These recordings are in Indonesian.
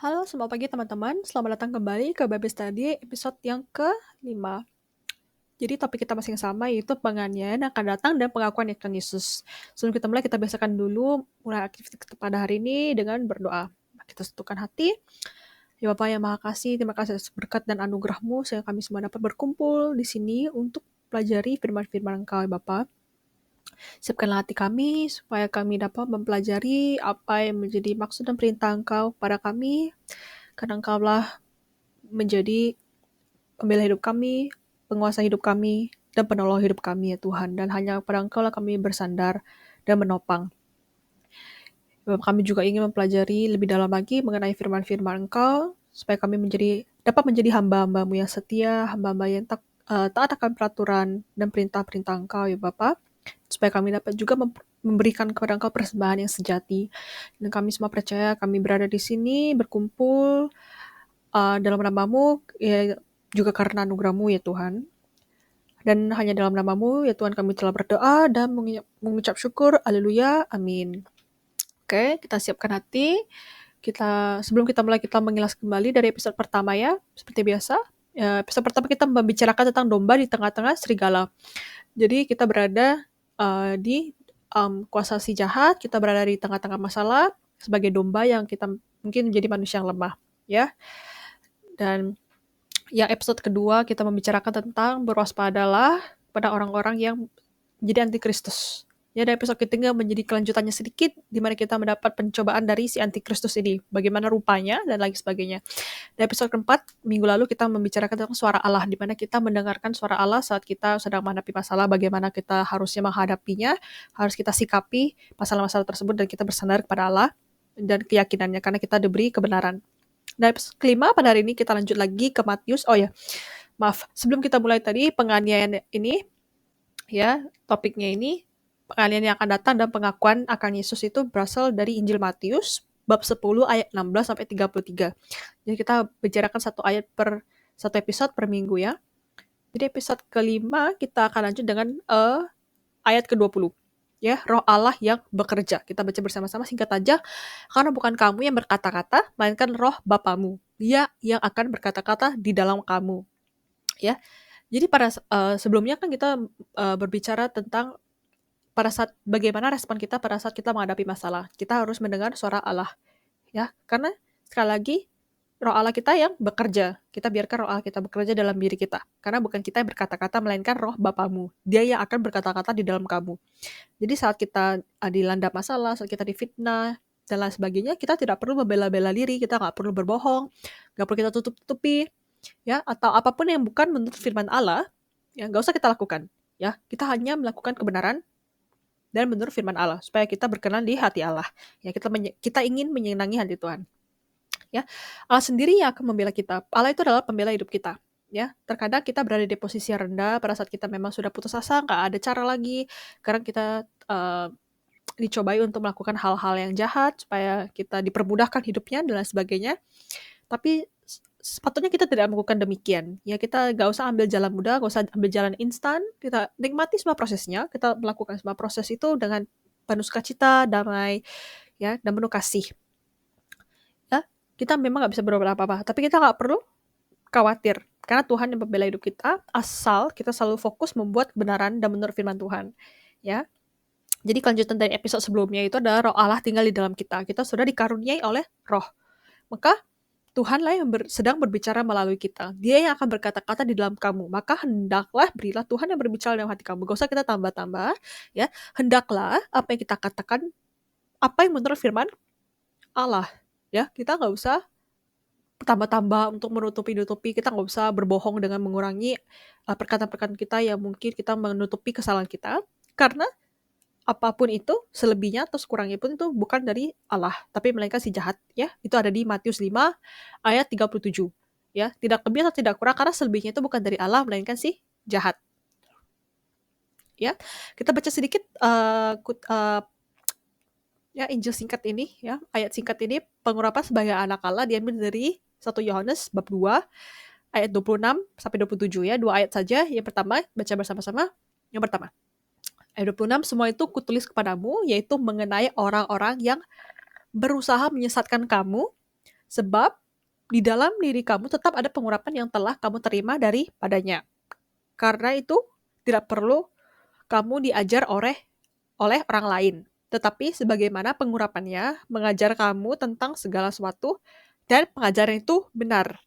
Halo, selamat pagi teman-teman. Selamat datang kembali ke Bible Study episode yang ke-5. Jadi topik kita masih yang sama, yaitu penganiayaan yang akan datang dan pengakuan akan Yesus. Sebelum kita mulai, kita biasakan dulu mulai aktivitas kita pada hari ini dengan berdoa. Kita satukan hati. Ya Bapa yang Maha Kasih, terima kasih atas berkat dan anugerah-Mu sehingga kami semua dapat berkumpul di sini untuk pelajari firman-firman Engkau ya Bapa. Siapkanlah hati kami supaya kami dapat mempelajari apa yang menjadi maksud dan perintah Engkau pada kami, karena Engkaulah menjadi pembela hidup kami, penguasa hidup kami, dan penolong hidup kami ya Tuhan. Dan hanya pada Engkau lah kami bersandar dan menopang. Kami juga ingin mempelajari lebih dalam lagi mengenai firman-firman Engkau, supaya kami dapat menjadi hamba-hamba-Mu yang setia, hamba-hamba yang taat akan peraturan dan perintah-perintah Engkau ya Bapa, supaya kami dapat juga memberikan kepada Engkau persembahan yang sejati. Dan kami semua percaya kami berada di sini berkumpul dalam nama-Mu, ya, juga karena anugerah-Mu ya Tuhan. Dan hanya dalam nama-Mu ya Tuhan kami telah berdoa dan mengucap syukur. Haleluya. Amin. Oke, kita siapkan hati. Sebelum kita mulai, kita mengilas kembali dari episode pertama ya. Seperti biasa, episode pertama kita membicarakan tentang domba di tengah-tengah serigala. Jadi kita berada di kuasa si jahat, kita berada di tengah-tengah masalah sebagai domba yang kita mungkin menjadi manusia yang lemah ya. Dan yang episode kedua kita membicarakan tentang berwaspadalah pada orang-orang yang menjadi antikristus. Ya, dan episode ketiga menjadi kelanjutannya sedikit, di mana kita mendapat pencobaan dari si antikristus ini, bagaimana rupanya, dan lain sebagainya. Dan episode keempat, minggu lalu kita membicarakan tentang suara Allah, di mana kita mendengarkan suara Allah saat kita sedang menghadapi masalah, bagaimana kita harusnya menghadapinya, harus kita sikapi masalah-masalah tersebut, dan kita bersandar kepada Allah dan keyakinannya, karena kita diberi kebenaran. Dan episode kelima, pada hari ini kita lanjut lagi ke Matius. Oh ya, maaf, sebelum kita mulai tadi, penganiayaan ini, ya, topiknya ini, penganiayaan yang akan datang dan pengakuan akan Yesus itu berasal dari Injil Matius, bab 10 ayat 16 sampai 33. Jadi kita bicarakan satu episode per minggu ya. Jadi episode kelima kita akan lanjut dengan ayat ke-20. Ya, Roh Allah yang bekerja. Kita baca bersama-sama, singkat aja. Karena bukan kamu yang berkata-kata, melainkan Roh Bapamu. Dia yang akan berkata-kata di dalam kamu. Ya. Jadi sebelumnya kan kita berbicara tentang bagaimana respon kita pada saat kita menghadapi masalah. Kita harus mendengar suara Allah. Ya, karena sekali lagi Roh Allah kita yang bekerja. Kita biarkan Roh Allah kita bekerja dalam diri kita. Karena bukan kita yang berkata-kata, melainkan Roh Bapamu. Dia yang akan berkata-kata di dalam kamu. Jadi saat kita dilanda masalah, saat kita difitnah, dan lain sebagainya, kita tidak perlu membela-bela diri, kita nggak perlu berbohong, nggak perlu kita tutup-tutupi, ya, atau apapun yang bukan menurut firman Allah, ya nggak usah kita lakukan. Ya, kita hanya melakukan kebenaran dan menurut firman Allah, supaya kita berkenan di hati Allah. Ya, kita ingin menyenangi hati Tuhan. Ya, Allah sendiri yang akan membela kita. Allah itu adalah pembela hidup kita. Ya, terkadang kita berada di posisi yang rendah pada saat kita memang sudah putus asa, nggak ada cara lagi. Karena kita dicobai untuk melakukan hal-hal yang jahat supaya kita dipermudahkan hidupnya dan lain sebagainya. Tapi sepatutnya kita tidak melakukan demikian. Ya, kita nggak usah ambil jalan mudah, nggak usah ambil jalan instan. Kita nikmati semua prosesnya. Kita melakukan semua proses itu dengan penuh sukacita, damai, ya, dan penuh kasih. Ya, kita memang nggak bisa berbuat apa-apa, tapi kita nggak perlu khawatir, karena Tuhan yang membela hidup kita, asal kita selalu fokus membuat kebenaran dan menurut firman Tuhan. Ya, jadi kelanjutan dari episode sebelumnya itu adalah Roh Allah tinggal di dalam kita. Kita sudah dikaruniai oleh Roh. Maka Tuhanlah yang sedang berbicara melalui kita. Dia yang akan berkata-kata di dalam kamu. Maka hendaklah berilah Tuhan yang berbicara dalam hati kamu. Gak usah kita tambah-tambah. Ya, hendaklah apa yang kita katakan, apa yang menurut firman Allah. Ya, kita nggak usah tambah-tambah untuk menutupi-nutupi. Kita nggak usah berbohong dengan mengurangi perkataan-perkataan kita yang mungkin kita menutupi kesalahan kita. Karena apapun itu, selebihnya atau sekurangnya pun itu bukan dari Allah, tapi melainkan si jahat, ya. Itu ada di Matius 5 ayat 37. Ya, tidak lebih atau tidak kurang, karena selebihnya itu bukan dari Allah, melainkan si jahat. Ya, kita baca sedikit ya Injil singkat ini, ya, ayat singkat ini, pengurapan sebagai anak Allah diambil dari 1 Yohanes bab 2 ayat 26 sampai 27 ya, 2 ayat saja. Yang pertama, baca bersama-sama. Yang pertama, ayat 26, semua itu kutulis kepadamu, yaitu mengenai orang-orang yang berusaha menyesatkan kamu Sebab di dalam diri kamu tetap ada pengurapan yang telah kamu terima daripadanya. Karena itu tidak perlu kamu diajar oleh orang lain, tetapi sebagaimana pengurapannya mengajar kamu tentang segala sesuatu dan pengajaran itu benar,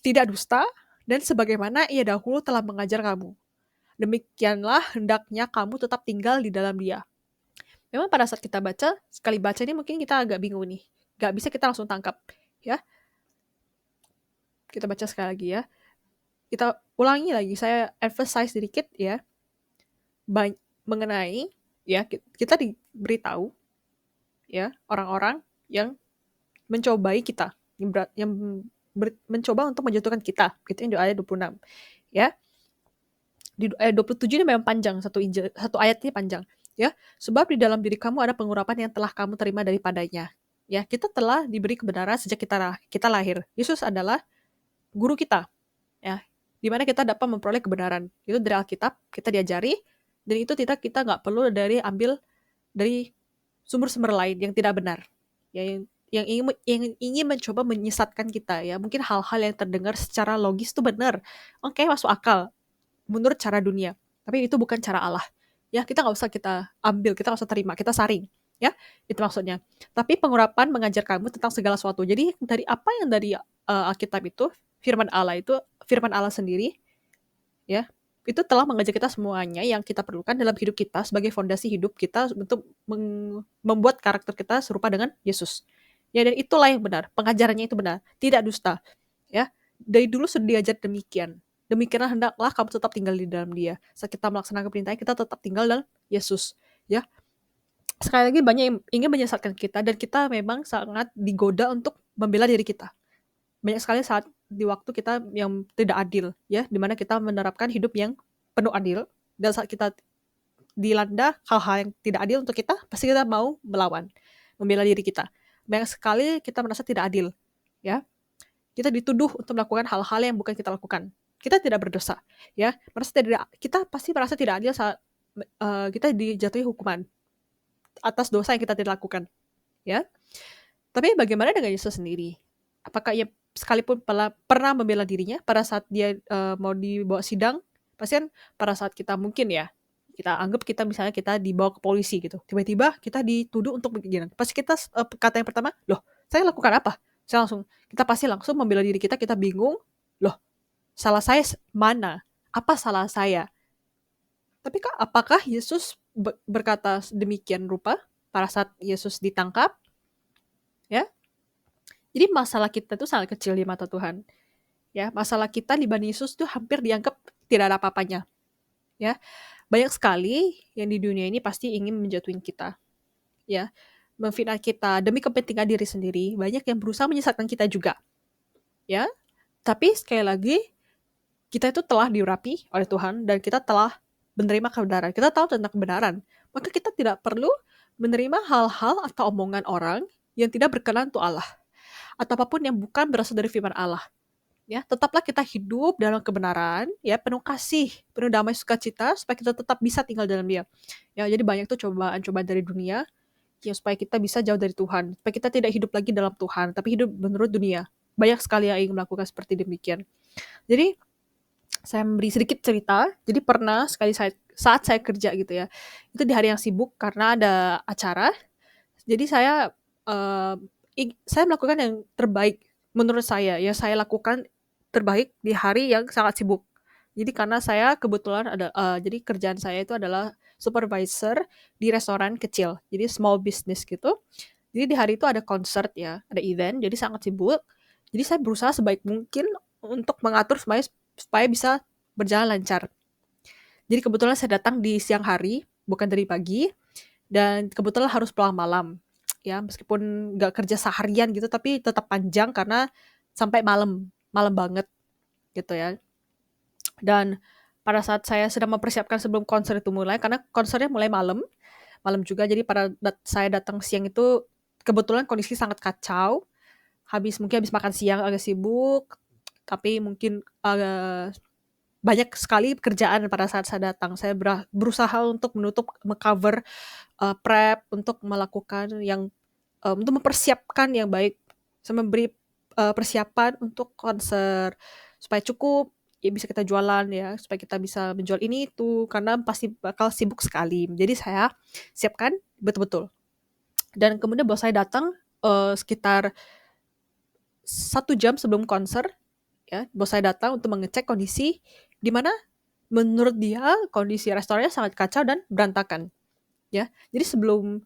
tidak dusta, dan sebagaimana ia dahulu telah mengajar kamu. Demikianlah hendaknya kamu tetap tinggal di dalam dia. Memang pada saat kita baca, sekali baca ini mungkin kita agak bingung nih. Gak bisa kita langsung tangkap. Ya, kita baca sekali lagi ya. Kita ulangi lagi, saya emphasize sedikit ya. Mengenai, ya, kita diberitahu, ya, orang-orang yang mencobai kita, yang mencoba untuk menjatuhkan kita. Gitu yang di ayat 26. Ya, di ayat 27 ini memang panjang, satu ayat ini panjang. Ya, sebab di dalam diri kamu ada pengurapan yang telah kamu terima daripadanya. Ya, kita telah diberi kebenaran sejak kita lahir. Yesus adalah guru kita. Ya, di mana kita dapat memperoleh kebenaran. Itu dari Alkitab, kita diajari, dan itu kita nggak perlu ambil dari sumber-sumber lain yang tidak benar. Ya, yang ingin mencoba menyesatkan kita ya. Mungkin hal-hal yang terdengar secara logis itu benar. Oke, masuk akal menurut cara dunia. Tapi itu bukan cara Allah. Ya, kita nggak usah kita ambil, kita nggak usah terima, kita saring. Ya, itu maksudnya. Tapi pengurapan mengajar kamu tentang segala sesuatu. Jadi dari apa yang dari Alkitab itu, firman Allah sendiri, ya, itu telah mengajar kita semuanya yang kita perlukan dalam hidup kita sebagai fondasi hidup kita untuk membuat karakter kita serupa dengan Yesus. Ya, dan itulah yang benar. Pengajarannya itu benar, tidak dusta. Ya, dari dulu sudah diajar demikian. Demikianlah hendaklah kamu tetap tinggal di dalam dia. Saat kita melaksanakan perintahnya, kita tetap tinggal dalam Yesus. Ya, sekali lagi banyak yang ingin menyesatkan kita dan kita memang sangat digoda untuk membela diri kita. Banyak sekali saat di waktu kita yang tidak adil, ya, dimana kita menerapkan hidup yang penuh adil, dan saat kita dilanda hal-hal yang tidak adil untuk kita, pasti kita mau melawan, membela diri kita. Banyak sekali kita merasa tidak adil, ya. Kita dituduh untuk melakukan hal-hal yang bukan kita lakukan. Kita tidak berdosa, ya. Kita pasti merasa tidak adil saat kita dijatuhi hukuman atas dosa yang kita tidak lakukan, ya. Tapi bagaimana dengan Yesus sendiri? Apakah ia sekalipun pernah membela dirinya pada saat dia mau dibawa sidang? Pasti kan pada saat kita mungkin ya, kita anggap misalnya kita dibawa ke polisi gitu. Tiba-tiba kita dituduh untuk begini. Pasti kita kata yang pertama, loh, saya lakukan apa? Kita pasti langsung membela diri kita bingung, loh, salah saya mana? Apa salah saya? Tapi apakah Yesus berkata demikian rupa pada saat Yesus ditangkap? Ya, jadi masalah kita itu sangat kecil di mata Tuhan. Ya, masalah kita dibanding Yesus itu hampir dianggap tidak ada apa-apanya. Ya, banyak sekali yang di dunia ini pasti ingin menjatuhin kita. Ya, memfitnah kita demi kepentingan diri sendiri. Banyak yang berusaha menyesatkan kita juga. Ya, tapi sekali lagi kita itu telah diurapi oleh Tuhan dan kita telah menerima kebenaran. Kita tahu tentang kebenaran. Maka kita tidak perlu menerima hal-hal atau omongan orang yang tidak berkenan untuk Allah. Atau apapun yang bukan berasal dari firman Allah. Ya, tetaplah kita hidup dalam kebenaran, ya, penuh kasih, penuh damai sukacita, supaya kita tetap bisa tinggal dalam dia. Ya, jadi banyak tuh cobaan-cobaan dari dunia, ya, supaya kita bisa jauh dari Tuhan, supaya kita tidak hidup lagi dalam Tuhan, tapi hidup menurut dunia. Banyak sekali yang ingin melakukan seperti demikian. Jadi, saya memberi sedikit cerita. Jadi pernah sekali saat saya kerja gitu ya, itu di hari yang sibuk karena ada acara. Jadi saya melakukan yang terbaik menurut saya, yang saya lakukan terbaik di hari yang sangat sibuk. Jadi karena saya kebetulan jadi kerjaan saya itu adalah supervisor di restoran kecil, jadi small business gitu. Jadi di hari itu ada konser ya, ada event, jadi sangat sibuk. Jadi saya berusaha sebaik mungkin untuk mengatur supaya bisa berjalan lancar. Jadi kebetulan saya datang di siang hari, bukan dari pagi, dan kebetulan harus pulang malam. Ya, meskipun nggak kerja seharian gitu, tapi tetap panjang karena sampai malam banget gitu ya. Dan pada saat saya sedang mempersiapkan sebelum konser itu mulai, karena konsernya mulai malam juga, jadi saya datang siang itu kebetulan kondisi sangat kacau. Mungkin habis makan siang agak sibuk, tapi mungkin banyak sekali pekerjaan pada saat saya datang. Saya berusaha untuk mengcover prep, untuk melakukan yang untuk mempersiapkan yang baik. Saya memberi persiapan untuk konser supaya cukup ya bisa kita jualan ya, supaya kita bisa menjual ini itu karena pasti bakal sibuk sekali. Jadi saya siapkan betul-betul. Dan kemudian bos saya datang sekitar 1 jam sebelum konser ya. Bos saya datang untuk mengecek kondisi di mana menurut dia kondisi restorannya sangat kacau dan berantakan ya. Jadi sebelum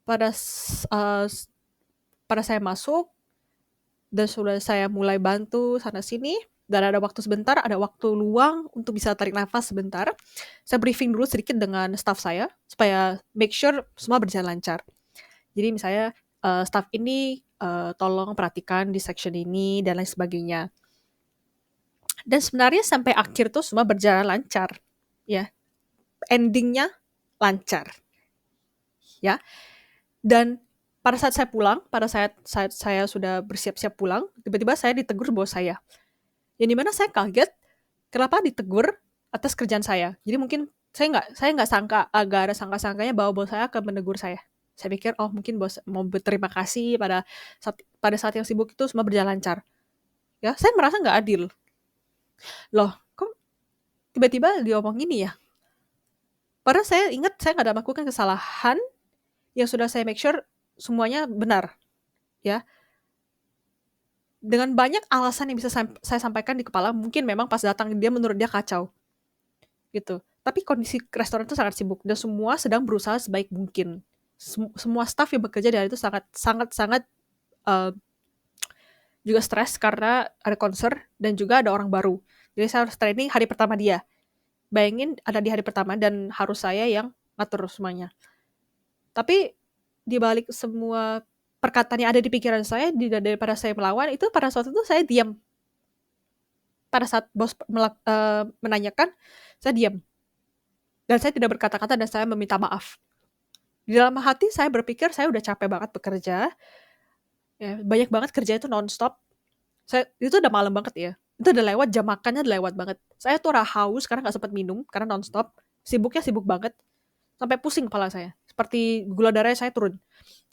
pada uh, pada saya masuk dan sudah saya mulai bantu sana sini dan ada waktu sebentar, ada waktu luang untuk bisa tarik nafas sebentar. Saya briefing dulu sedikit dengan staff saya supaya make sure semua berjalan lancar. Jadi misalnya staff ini tolong perhatikan di section ini dan lain sebagainya. Dan sebenarnya sampai akhir tuh semua berjalan lancar, ya. Endingnya lancar, ya. Dan pada saat saya pulang, pada saat saya sudah bersiap-siap pulang, tiba-tiba saya ditegur bos saya. Yang dimana saya kaget, kenapa ditegur atas kerjaan saya. Jadi mungkin saya nggak sangka, agak ada sangka-sangkanya bahwa bos saya akan menegur saya. Saya pikir, oh mungkin bos mau berterima kasih pada saat yang sibuk itu semua berjalan lancar. Ya, saya merasa nggak adil. Loh, kok tiba-tiba dia ngomong gini ya? Padahal saya ingat saya nggak ada melakukan kesalahan yang sudah saya make sure semuanya benar. Ya, dengan banyak alasan yang bisa saya sampaikan di kepala, mungkin memang pas datang dia menurut dia kacau. Gitu. Tapi kondisi restoran itu sangat sibuk dan semua sedang berusaha sebaik mungkin. Semua staff yang bekerja di hari itu sangat juga stres karena ada konser dan juga ada orang baru. Jadi saya harus training hari pertama dia. Bayangin ada di hari pertama dan harus saya yang ngatur semuanya. Tapi di balik semua perkataan yang ada di pikiran saya daripada saya melawan, itu pada saat itu saya diam. Pada saat bos menanyakan, saya diam. Dan saya tidak berkata-kata dan saya meminta maaf. Di dalam hati saya berpikir saya udah capek banget bekerja. Ya, banyak banget kerja itu nonstop. Itu udah malam banget ya. Itu udah lewat, jam makannya udah lewat banget. Saya tuh haus karena gak sempat minum, karena nonstop. Sibuknya sibuk banget. Sampai pusing kepala saya. Seperti gula darahnya saya turun.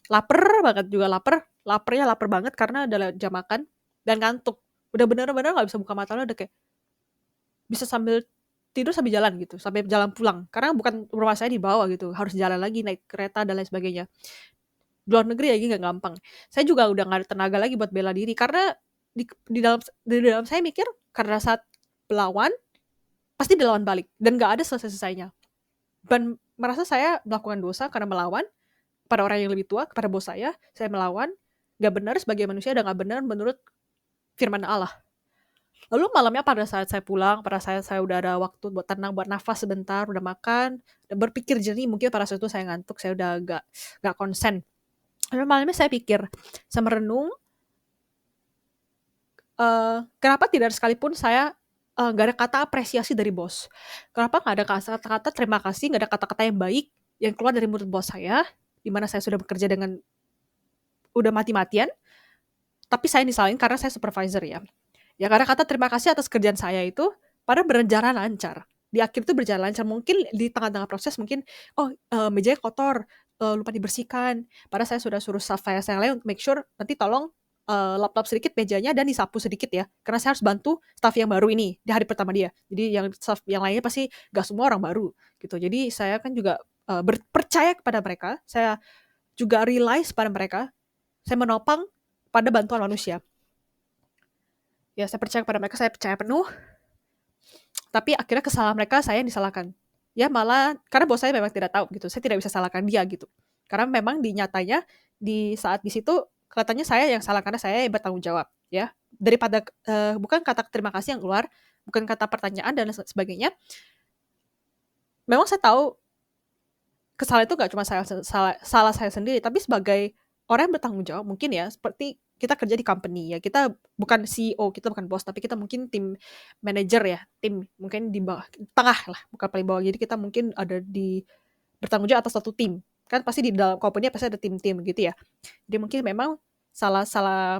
Laper banget juga, lapernya lapar banget karena udah jam makan. Dan ngantuk. Udah bener-bener gak bisa buka mata, udah kayak bisa sambil tidur sambil jalan gitu, sampai jalan pulang. Karena bukan rumah saya di bawah gitu, harus jalan lagi, naik kereta dan lain sebagainya. Di luar negeri lagi nggak gampang. Saya juga udah nggak ada tenaga lagi buat bela diri karena di dalam saya mikir karena saat melawan pasti dilawan balik dan nggak ada selesai-selesainya. Dan merasa saya melakukan dosa karena melawan pada orang yang lebih tua, kepada bos saya melawan, nggak benar sebagai manusia dan nggak benar menurut firman Allah. Lalu malamnya pada saat saya pulang, pada saat saya udah ada waktu buat tenang, buat nafas sebentar, udah makan, udah berpikir jernih, mungkin pada saat itu saya ngantuk, saya udah gak konsen. Lalu malamnya saya pikir, saya merenung, kenapa tidak sekalipun saya gak ada kata apresiasi dari bos? Kenapa gak ada kata-kata terima kasih, gak ada kata-kata yang baik yang keluar dari mulut bos saya, di mana saya sudah bekerja dengan udah mati-matian, tapi saya disalahin karena saya supervisor ya. Ya karena kata terima kasih atas kerjaan saya itu pada berjalan lancar. Di akhir itu berjalan lancar. Mungkin di tengah-tengah proses mungkin, mejanya kotor, lupa dibersihkan. Padahal saya sudah suruh staff saya yang lain untuk make sure nanti tolong lap-lap sedikit mejanya dan disapu sedikit ya. Karena saya harus bantu staff yang baru ini di hari pertama dia. Jadi yang staff yang lainnya pasti gak semua orang baru gitu. Jadi saya kan juga percaya kepada mereka. Saya juga realize pada mereka. Saya menopang pada bantuan manusia. Ya saya percaya kepada mereka, saya percaya penuh. Tapi akhirnya kesalahan mereka saya yang disalahkan. Ya malah karena bos saya memang tidak tahu gitu. Saya tidak bisa salahkan dia gitu. Karena memang di nyatanya di saat di situ kelihatannya saya yang salah karena saya yang bertanggung jawab ya. Daripada bukan kata terima kasih yang keluar, bukan kata pertanyaan dan sebagainya. Memang saya tahu kesalahan itu gak cuma salah saya sendiri, tapi sebagai orang yang bertanggung jawab mungkin ya, seperti kita kerja di company ya, kita bukan CEO, kita bukan bos, tapi kita mungkin tim manager ya, tim mungkin di bawah, tengah lah, bukan paling bawah. Jadi kita mungkin ada di bertanggung jawab atas satu tim. Kan pasti di dalam company pasti ada tim-tim gitu ya. Jadi mungkin memang salah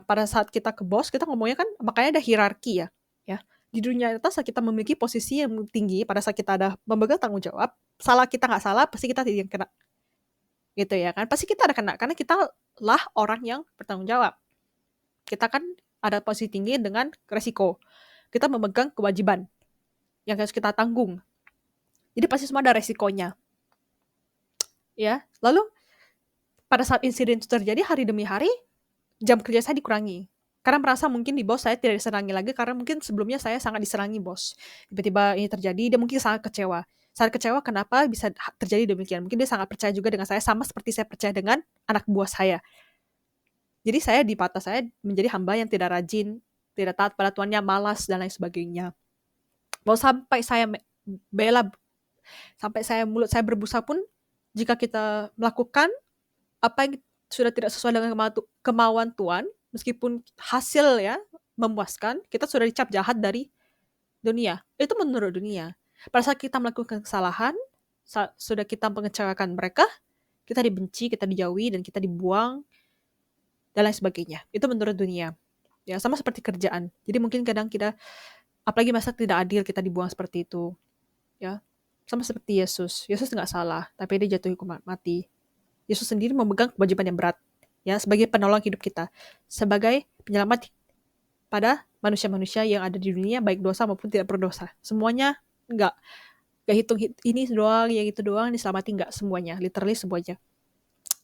pada saat kita ke bos, kita ngomongnya kan makanya ada hierarki ya. Ya. Di dunia nyata saat kita memiliki posisi yang tinggi, pada saat kita ada memegang tanggung jawab, salah kita nggak salah, pasti kita tidak kena. Gitu ya kan. Pasti kita ada kena, karena kita lah orang yang bertanggung jawab. Kita kan ada posisi tinggi dengan resiko. Kita memegang kewajiban yang harus kita tanggung. Jadi pasti semua ada resikonya. Ya, lalu pada saat insiden itu terjadi hari demi hari, jam kerja saya dikurangi. Karena merasa mungkin di bos saya tidak diserangi lagi, karena mungkin sebelumnya saya sangat diserangi bos. Tiba-tiba ini terjadi, dia mungkin sangat kecewa. Sangat kecewa kenapa bisa terjadi demikian. Mungkin dia sangat percaya juga dengan saya, sama seperti saya percaya dengan anak buah saya. Jadi saya dipatah, saya menjadi hamba yang tidak rajin, tidak taat pada tuannya, malas, dan lain sebagainya. Mau sampai saya bela, sampai mulut saya berbusa pun, jika kita melakukan apa yang sudah tidak sesuai dengan kemauan Tuhan, meskipun hasil ya memuaskan, kita sudah dicap jahat dari dunia. Itu menurut dunia. Pada saat kita melakukan kesalahan, sudah kita mengecewakan mereka, kita dibenci, kita dijauhi, dan kita dibuang, dan lain sebagainya. Itu menurut dunia. Ya, sama seperti kerjaan. Jadi mungkin kadang kita, apalagi masa tidak adil, kita dibuang seperti itu. Ya, sama seperti Yesus. Yesus nggak salah, tapi dia jatuh hukuman mati. Yesus sendiri memegang kewajiban yang berat, ya, sebagai penolong hidup kita, sebagai penyelamat pada manusia-manusia yang ada di dunia, baik dosa maupun tidak berdosa. Semuanya nggak hitung ini doang, yang itu doang diselamati, nggak semuanya, literally semuanya.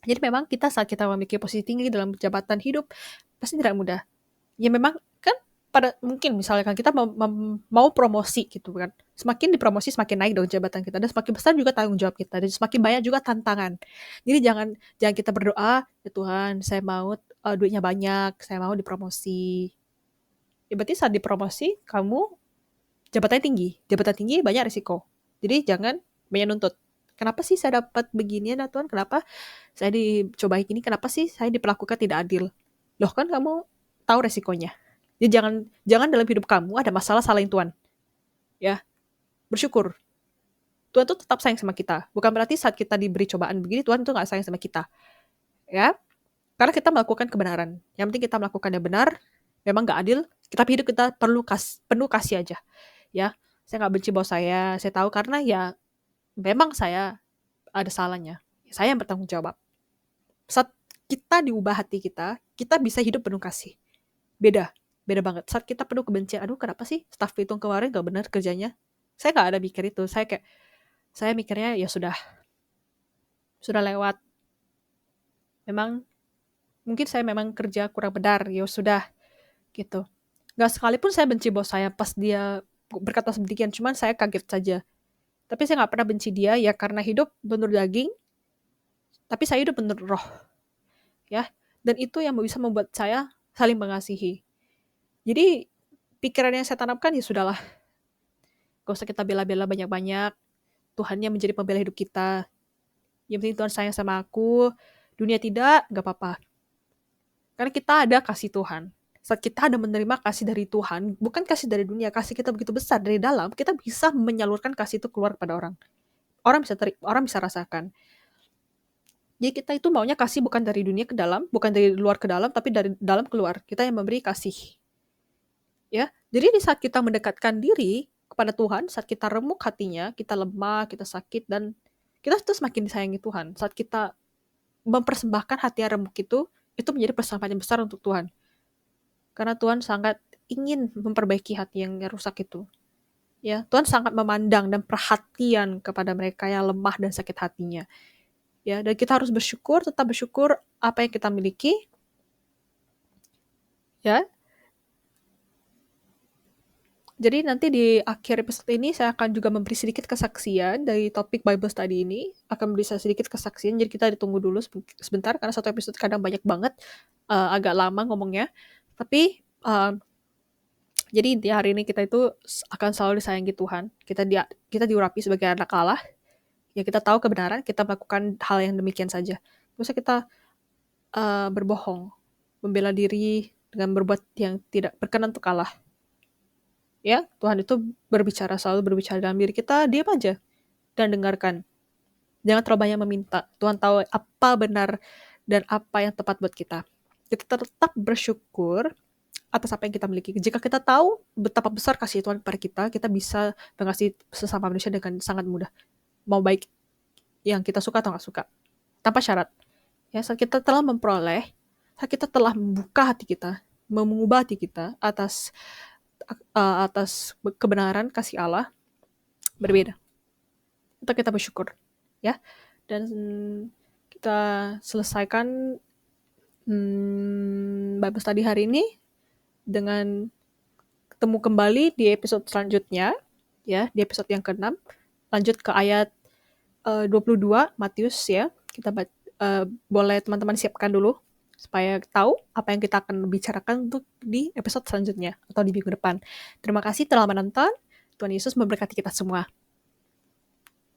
Jadi memang kita saat kita memiliki posisi tinggi dalam jabatan hidup, pasti tidak mudah. Ya memang kan pada mungkin misalkan kita mau promosi gitu kan, semakin dipromosi semakin naik dong jabatan kita, dan semakin besar juga tanggung jawab kita, dan semakin banyak juga tantangan. Jadi jangan kita berdoa, ya Tuhan saya mau duitnya banyak, saya mau dipromosi. Ya berarti saat dipromosi kamu jabatan tinggi banyak risiko. Jadi jangan banyak nuntut. Kenapa sih saya dapat beginian ya Tuhan? Kenapa saya dicobai gini? Kenapa sih saya diperlakukan tidak adil? Loh kan kamu tahu resikonya. Jadi jangan dalam hidup kamu ada masalah salahin Tuhan. Ya, bersyukur. Tuhan tuh tetap sayang sama kita. Bukan berarti saat kita diberi cobaan begini Tuhan tuh nggak sayang sama kita. Ya, karena kita melakukan kebenaran. Yang penting kita melakukan yang benar. Memang nggak adil, tapi hidup kita perlu penuh kasih aja. Ya, saya nggak benci bos saya tahu karena ya memang saya ada salahnya. Saya yang bertanggung jawab. Saat kita diubah hati kita bisa hidup penuh kasih. Beda banget. Saat kita penuh kebencian, aduh kenapa sih staff itu kemarin gak benar kerjanya? Saya gak ada mikir itu. Saya mikirnya ya sudah lewat. Memang, mungkin saya memang kerja kurang benar, ya sudah gitu. Gak sekalipun saya benci bos saya pas dia berkata sedemikian, cuman saya kaget saja. Tapi saya gak pernah benci dia ya karena hidup menurut daging, tapi saya hidup menurut roh. Ya, dan itu yang bisa membuat saya saling mengasihi. Jadi pikiran yang saya tanamkan ya sudahlah, gak usah kita bela-bela banyak-banyak, Tuhannya menjadi pembela hidup kita. Yang penting Tuhan sayang sama aku, dunia tidak, gak apa-apa. Karena kita ada kasih Tuhan. Saat kita ada menerima kasih dari Tuhan, bukan kasih dari dunia, kasih kita begitu besar dari dalam, kita bisa menyalurkan kasih itu keluar kepada orang. Orang bisa rasakan. Jadi kita itu maunya kasih bukan dari dunia ke dalam, bukan dari luar ke dalam, tapi dari dalam keluar. Kita yang memberi kasih. Ya, jadi di saat kita mendekatkan diri kepada Tuhan, saat kita remuk hatinya, kita lemah, kita sakit, dan kita tuh semakin disayangi Tuhan. Saat kita mempersembahkan hati yang remuk itu menjadi persembahan yang besar untuk Tuhan. Karena Tuhan sangat ingin memperbaiki hati yang rusak itu. Ya, Tuhan sangat memandang dan perhatian kepada mereka yang lemah dan sakit hatinya. Ya, dan kita harus bersyukur, tetap bersyukur apa yang kita miliki. Ya. Jadi nanti di akhir episode ini saya akan juga memberi sedikit kesaksian dari topik Bible Study ini. Akan memberi sedikit kesaksian, jadi kita ditunggu dulu sebentar karena satu episode kadang banyak banget, agak lama ngomongnya. Tapi jadi intinya hari ini kita itu akan selalu disayangi Tuhan. Kita diurapi sebagai anak Allah. Ya kita tahu kebenaran, kita melakukan hal yang demikian saja. Gak usah kita berbohong, membela diri dengan berbuat yang tidak berkenan untuk Allah. Ya, Tuhan itu selalu berbicara dalam diri kita, diam aja dan dengarkan. Jangan terlalu banyak meminta. Tuhan tahu apa benar dan apa yang tepat buat kita. Kita tetap bersyukur atas apa yang kita miliki. Jika kita tahu betapa besar kasih Tuhan kepada kita bisa mengasihi sesama manusia dengan sangat mudah. Mau baik yang kita suka atau nggak suka. Tanpa syarat. Ya, saat kita telah memperoleh, saat kita telah membuka hati kita, mengubah hati kita atas kebenaran kasih Allah berbeda. Untuk kita bersyukur, ya. Dan kita selesaikan Bible study hari ini dengan ketemu kembali di episode selanjutnya, ya, di episode yang ke-6. Lanjut ke ayat 22 Matius, ya. Kita boleh teman-teman siapkan dulu supaya tahu apa yang kita akan bicarakan untuk di episode selanjutnya atau di minggu depan. Terima kasih telah menonton. Tuhan Yesus memberkati kita semua.